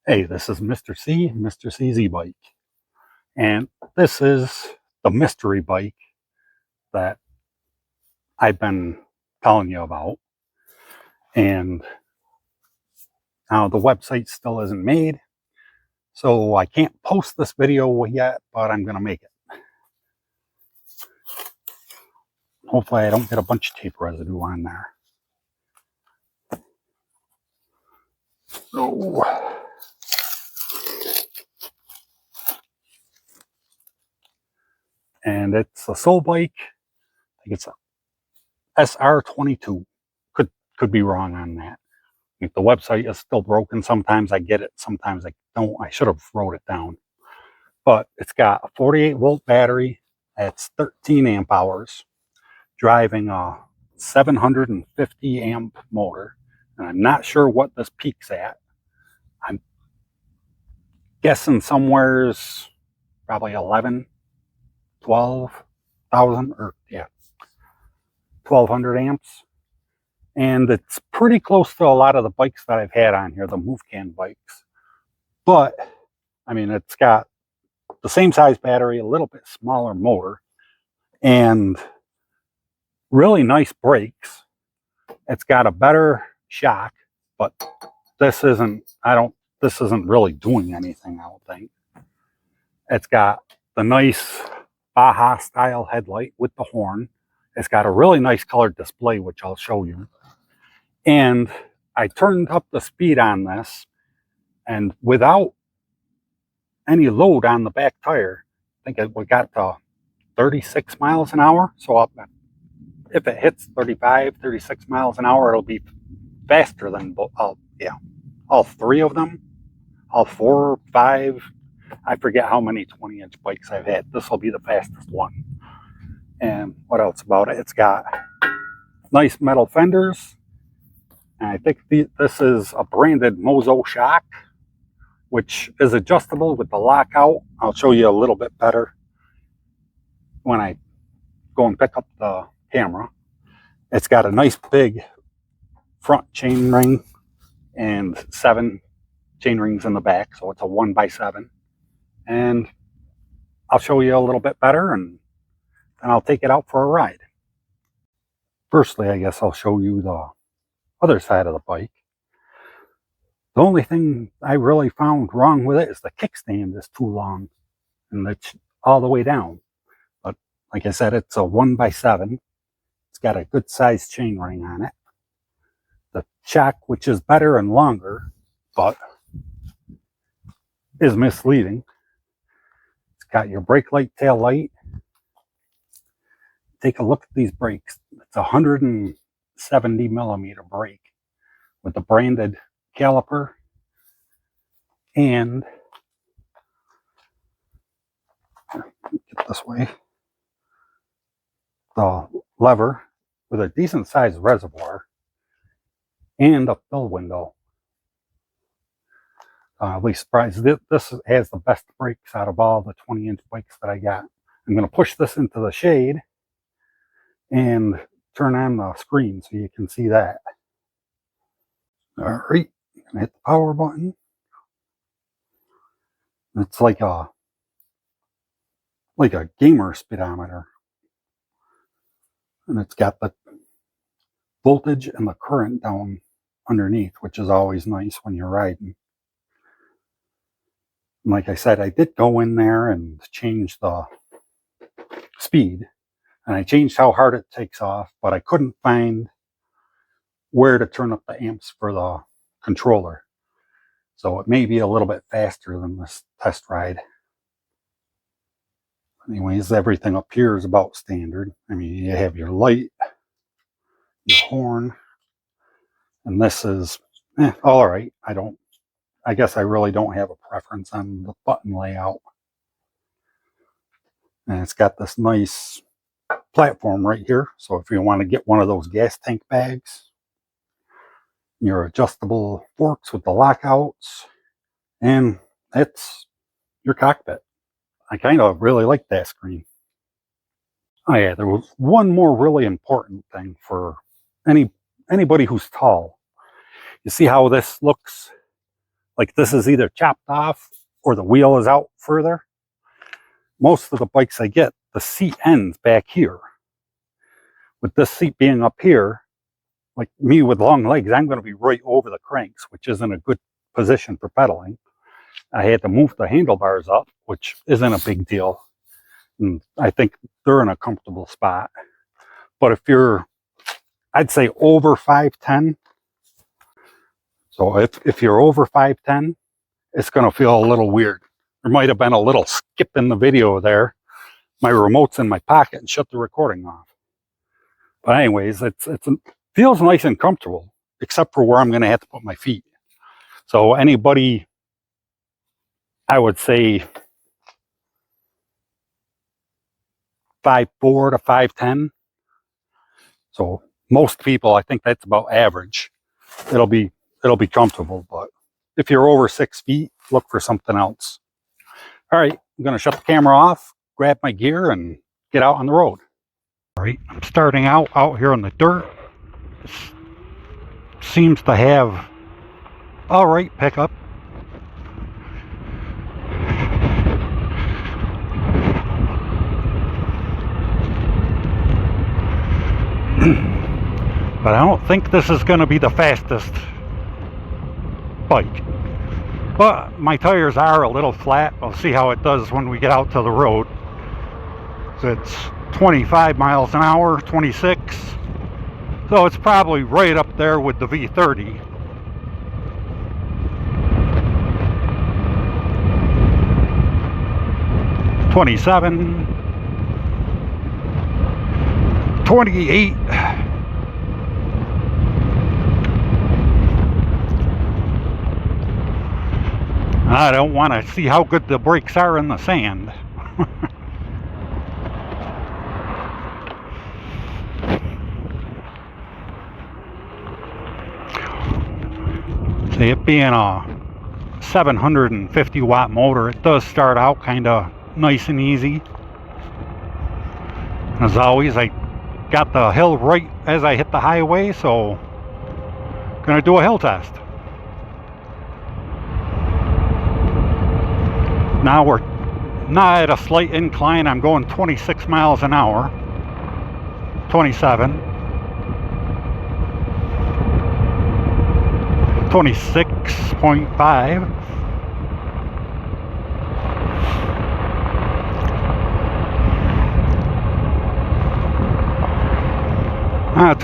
Hey, this is Mr. C, Mr. CZ Bike, and this is the mystery bike that I've been telling you about. And now the website still isn't made, so I can't post this video yet, but I'm going to make it. Hopefully I don't get a bunch of tape residue on there. Oh. And it's a Solebike. I think it's a sr22. Could be wrong on that. If the website is still broken, sometimes I get it, sometimes I don't. I should have wrote it down. But it's got a 48-volt battery. It's 13 amp hours, driving a 750 amp motor. And I'm not sure what this peaks at. I'm guessing somewhere's probably 11, 12,000, or yeah, 1200 amps. And it's pretty close to a lot of the bikes that I've had on here, the move can bikes. But, I mean, it's got the same size battery, a little bit smaller motor, and really nice brakes. It's got a better shock, but this isn't really doing anything, I don't think. It's got the nice Baja style headlight with the horn. It's got a really nice colored display, which I'll show you. And I turned up the speed on this, and without any load on the back tire, I think we got to 36 miles an hour. So if it hits 35, 36 miles an hour, it'll be faster than all three of them, all 4 or 5. I forget how many 20-inch bikes I've had. This will be the fastest one. And what else about it? It's got nice metal fenders. And I think this is a branded Mozo shock, which is adjustable with the lockout. I'll show you a little bit better when I go and pick up the camera. It's got a nice big front chain ring and 7 chain rings in the back, so it's a 1x7. And I'll show you a little bit better, and then I'll take it out for a ride. Firstly, I guess I'll show you the other side of the bike. The only thing I really found wrong with it is the kickstand is too long, and it's all the way down. But like I said, it's a 1x7. It's got a good sized chain ring on it. The shock, which is better and longer, but is misleading. It's got your brake light, tail light. Take a look at these brakes. It's a 170 millimeter brake with the branded caliper, and get this way, the lever with a decent sized reservoir and a fill window. At least surprised. This has the best brakes out of all the 20-inch bikes that I got. I'm going to push this into the shade and turn on the screen so you can see that. All right, I'm gonna hit the power button. It's like a gamer speedometer, and it's got the voltage and the current down underneath, which is always nice when you're riding. And like I said, I did go in there and change the speed, and I changed how hard it takes off, but I couldn't find where to turn up the amps for the controller. So it may be a little bit faster than this test ride. Anyways, everything up here is about standard. I mean, you have your light, your horn, and this is all right. I guess I really don't have a preference on the button layout. And it's got this nice platform right here. So if you want to get one of those gas tank bags, your adjustable forks with the lockouts, and it's your cockpit. I kind of really like that screen. Oh yeah, there was one more really important thing for anybody who's tall. You see how this looks like this is either chopped off or the wheel is out further. Most of the bikes I get, the seat ends back here. With this seat being up here, like me with long legs, I'm going to be right over the cranks, which isn't a good position for pedaling. I had to move the handlebars up, which isn't a big deal. And I think they're in a comfortable spot. But if you're, I'd say over 5'10", so if you're over 5'10", it's going to feel a little weird. There might have been a little skip in the video there. My remote's in my pocket and shut the recording off. But anyways, it feels nice and comfortable, except for where I'm going to have to put my feet. So anybody, I would say 5'4" to 5'10". So most people, I think that's about average. It'll be comfortable, but if you're over 6 feet, look for something else. All right, I'm going to shut the camera off, grab my gear, and get out on the road. All right, I'm starting out here on the dirt. It seems to have all right pickup. But I don't think this is going to be the fastest bike. But my tires are a little flat. We'll see how it does when we get out to the road. So it's 25 miles an hour, 26. So it's probably right up there with the V30. $27, $28. I don't want to see how good the brakes are in the sand. See, it being a 750 watt motor, it does start out kind of nice and easy. As always, I got the hill right as I hit the highway, so gonna do a hill test. Now we're not at a slight incline. I'm going 26 miles an hour, 27, 26.5.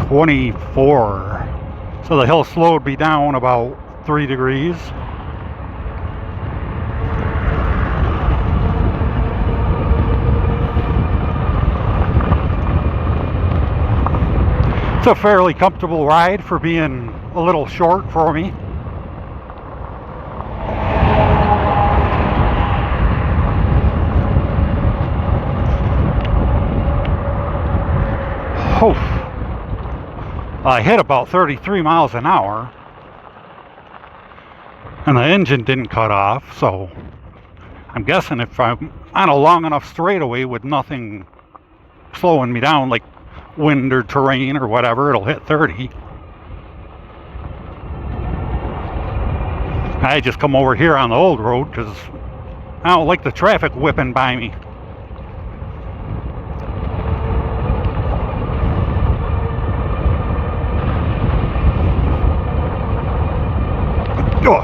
24. So the hill slowed me down about 3 degrees. It's a fairly comfortable ride for being a little short for me. Oof. I hit about 33 miles an hour and the engine didn't cut off, so I'm guessing if I'm on a long enough straightaway with nothing slowing me down, like wind or terrain or whatever, it'll hit 30. I just come over here on the old road because I don't like the traffic whipping by me. Oh.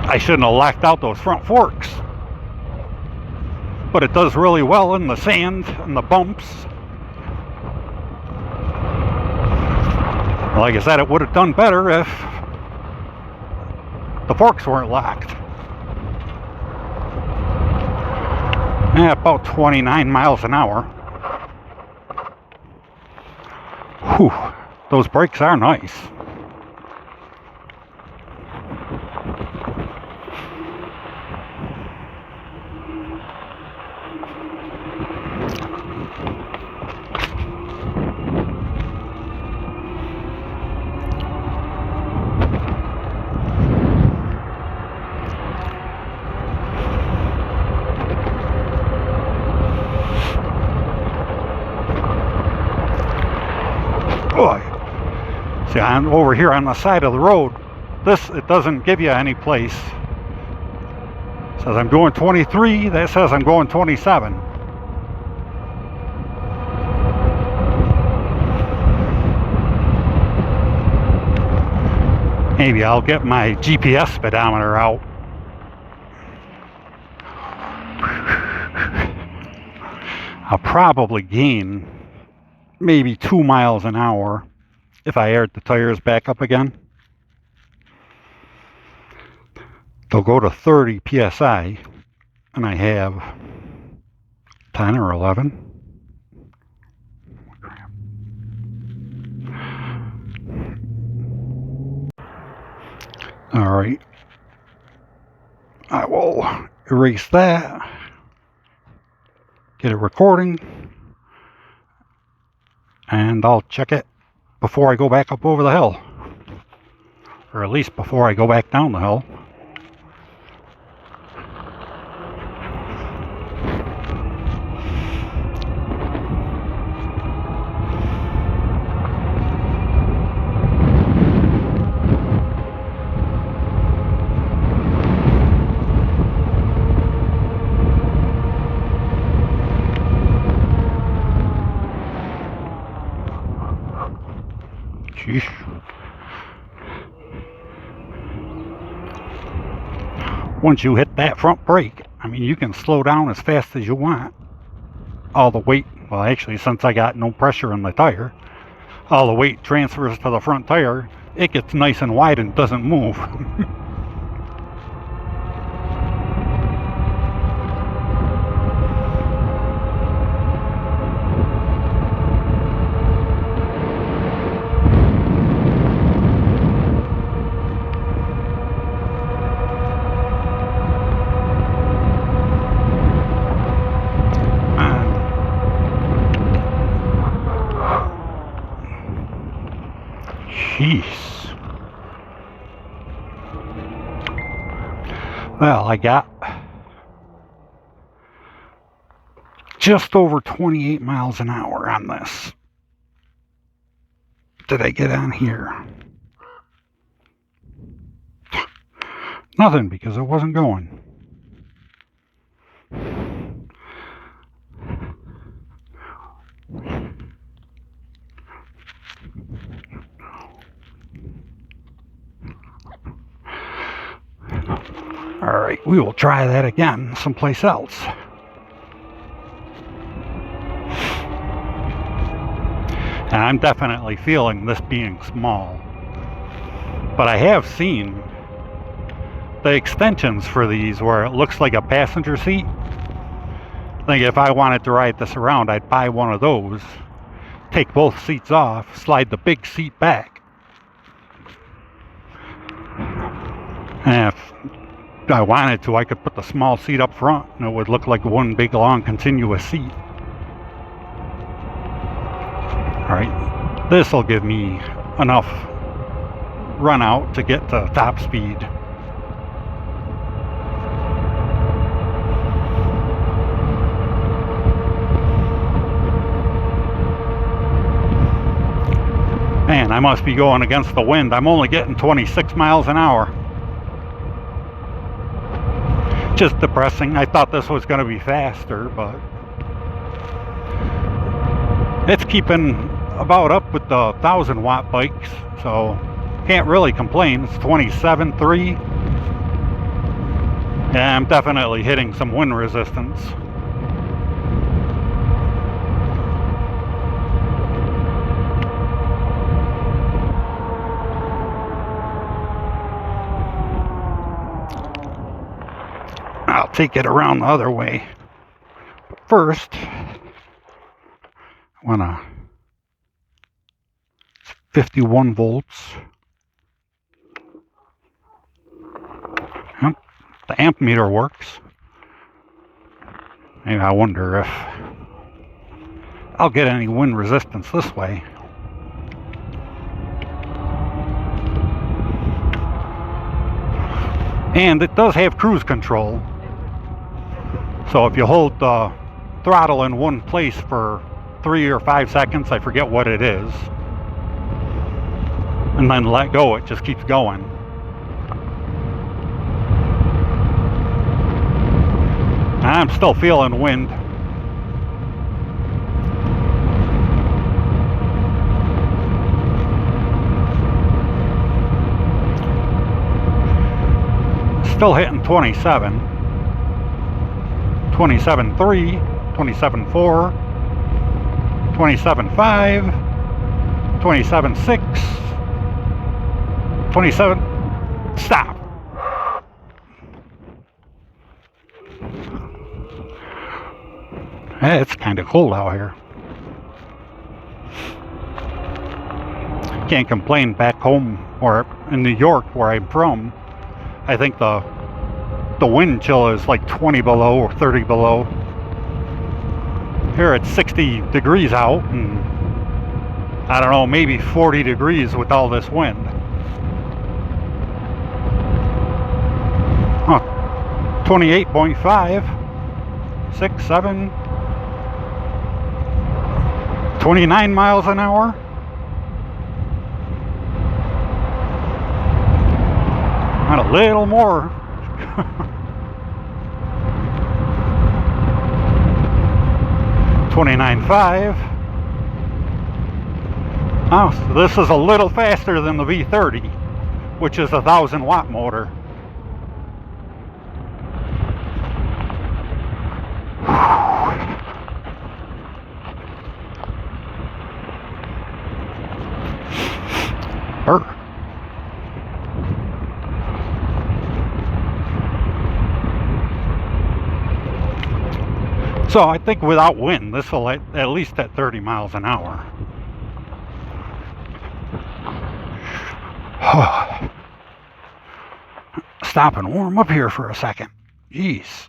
I shouldn't have locked out those front forks, but it does really well in the sand and the bumps. Like I said, it would have done better if the forks weren't locked. Yeah, about 29 miles an hour. Whew, those brakes are nice. Boy, see, I'm over here on the side of the road. this, it doesn't give you any place. It says I'm doing 23, that says I'm going 27. Maybe I'll get my GPS speedometer out. I'll probably gain maybe 2 miles an hour if I aired the tires back up again. They'll go to 30 psi, and I have 10 or 11. All right, I will erase that, get it recording, and I'll check it before I go back up over the hill, or at least before I go back down the hill. Sheesh. Once you hit that front brake, I mean, you can slow down as fast as you want. All the weight, well, actually, since I got no pressure in the tire, all the weight transfers to the front tire. It gets nice and wide and doesn't move. Jeez. Well, I got just over 28 miles an hour on this. Did I get on here? Nothing, because it wasn't going. All right, we will try that again someplace else. And I'm definitely feeling this being small. But I have seen the extensions for these where it looks like a passenger seat. I think if I wanted to ride this around, I'd buy one of those, take both seats off, slide the big seat back. And if I wanted to, I could put the small seat up front and it would look like one big long continuous seat. Alright, this will give me enough run out to get to top speed. Man, I must be going against the wind. I'm only getting 26 miles an hour. Just depressing. I thought this was going to be faster, but it's keeping about up with the 1,000-watt bikes, so can't really complain. It's 27.3. Yeah, I'm definitely hitting some wind resistance. I'll take it around the other way. But first, I want to 51 volts. Yep, the amp meter works. Maybe I wonder if I'll get any wind resistance this way. And it does have cruise control. So if you hold the throttle in one place for 3 or 5 seconds, I forget what it is, and then let go, it just keeps going. I'm still feeling wind. Still hitting 27, 27.3, 27.4, 27.5, 27.6, 27. Stop. It's kind of cold out here. Can't complain. Back home or in New York, where I'm from, I think the wind chill is like 20 below or 30 below. Here it's 60 degrees out, and I don't know, maybe 40 degrees with all this wind. Huh. 28.5, 6, 7, 29 miles an hour. Not a little more. 29.5. Oh, so this is a little faster than the V30, which is a 1,000-watt motor. So I think without wind, this will at least at 30 miles an hour. Stop and warm up here for a second. Jeez.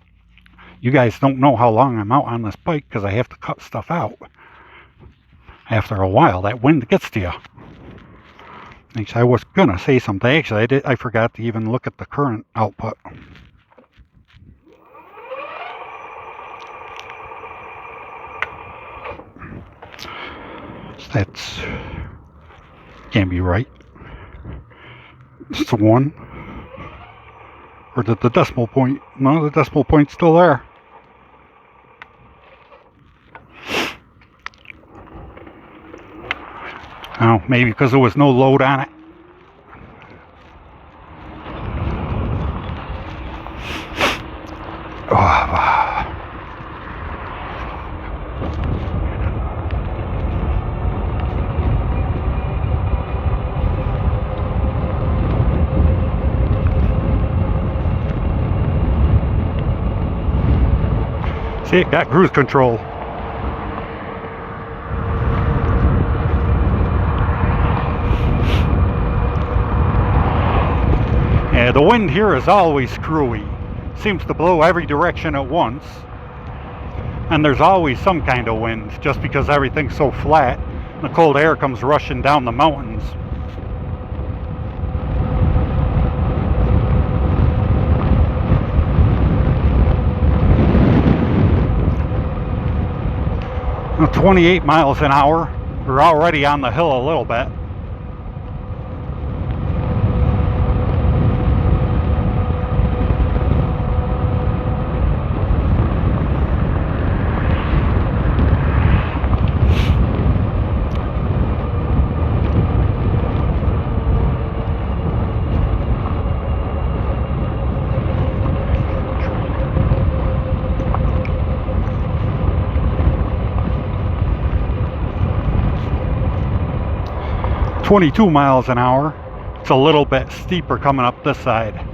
You guys don't know how long I'm out on this bike because I have to cut stuff out. After a while, that wind gets to you. Actually, I was going to say something. Actually, I forgot to even look at the current output. That's can't be right. It's 1. Or did the decimal point? No, the decimal point's still there. Oh, maybe because there was no load on it. See, it got cruise control. Yeah, the wind here is always screwy. Seems to blow every direction at once. And there's always some kind of wind, just because everything's so flat. The cold air comes rushing down the mountains. Well, 28 miles an hour. We're already on the hill a little bit. .22 miles an hour. It's a little bit steeper coming up this side.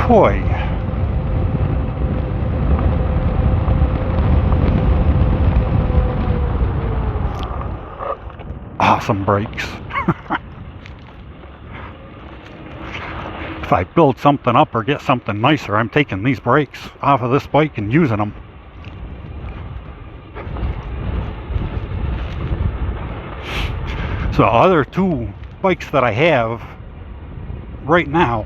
Boy. Awesome brakes. if I build something up or get something nicer, I'm taking these brakes off of this bike and using them. So the other two bikes that I have right now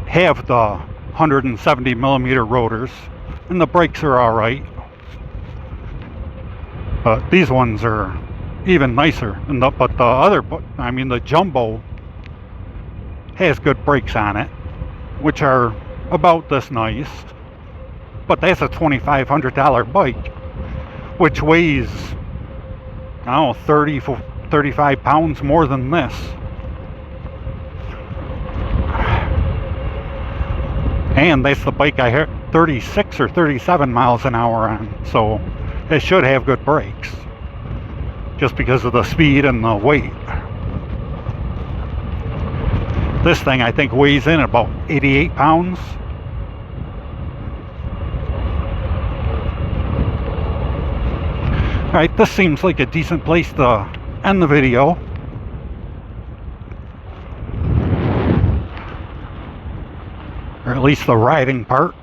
have the 170 millimeter rotors, and the brakes are all right. But these ones are even nicer. And but the other, I mean, the Jumbo has good brakes on it, which are about this nice. But that's a $2,500 bike, which weighs, I don't know, 30, 35 pounds more than this. And that's the bike I hit 36 or 37 miles an hour on, so it should have good brakes, just because of the speed and the weight. This thing I think weighs in about 88 pounds. Alright, this seems like a decent place to end the video. Or at least the riding part.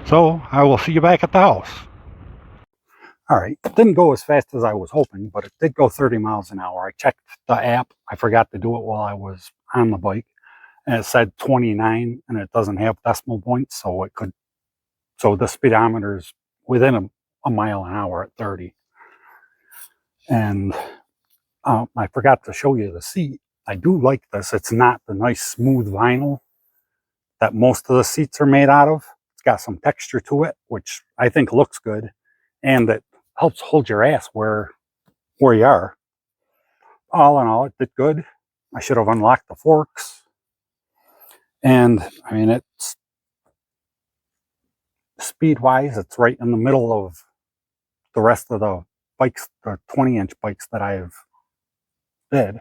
So I will see you back at the house. Alright, it didn't go as fast as I was hoping, but it did go 30 miles an hour. I checked the app. I forgot to do it while I was on the bike. And it said 29, and it doesn't have decimal points, so it could, so the speedometer's within a mile an hour at 30. And I forgot to show you the seat. I do like this. It's not the nice smooth vinyl that most of the seats are made out of. It's got some texture to it, which I think looks good, and it helps hold your ass where you are. All in all, it did good. I should have unlocked the forks. And I mean, it's speed-wise, it's right in the middle of the rest of the bikes, the 20-inch bikes that I've did.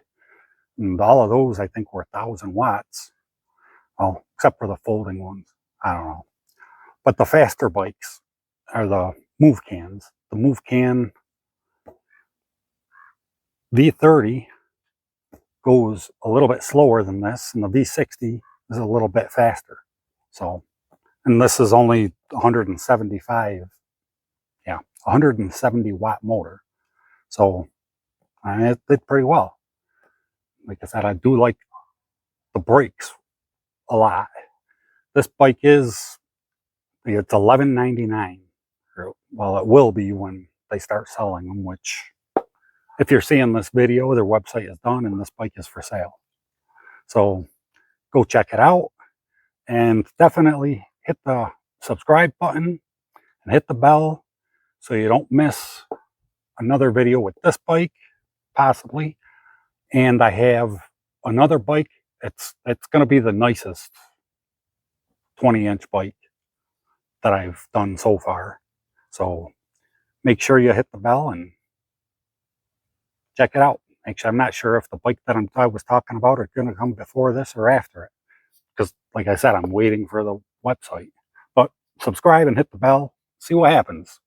And all of those, I think, were 1,000 watts. Well, except for the folding ones. I don't know. But the faster bikes are the Move Cans. The Move Can V30 goes a little bit slower than this, and the V60 is a little bit faster. So, and this is only 175, 170 watt motor. So, I mean, it did pretty well. Like I said, I do like the brakes a lot. This bike is, it's $11.99. Well, it will be when they start selling them, which, if you're seeing this video, their website is done and this bike is for sale. So go check it out, and definitely hit the subscribe button and hit the bell so you don't miss another video with this bike, possibly. And I have another bike. It's going to be the nicest 20-inch bike that I've done so far. So make sure you hit the bell and check it out. Actually, I'm not sure if the bike that I was talking about are going to come before this or after it, because like I said, I'm waiting for the website. But subscribe and hit the bell. See what happens.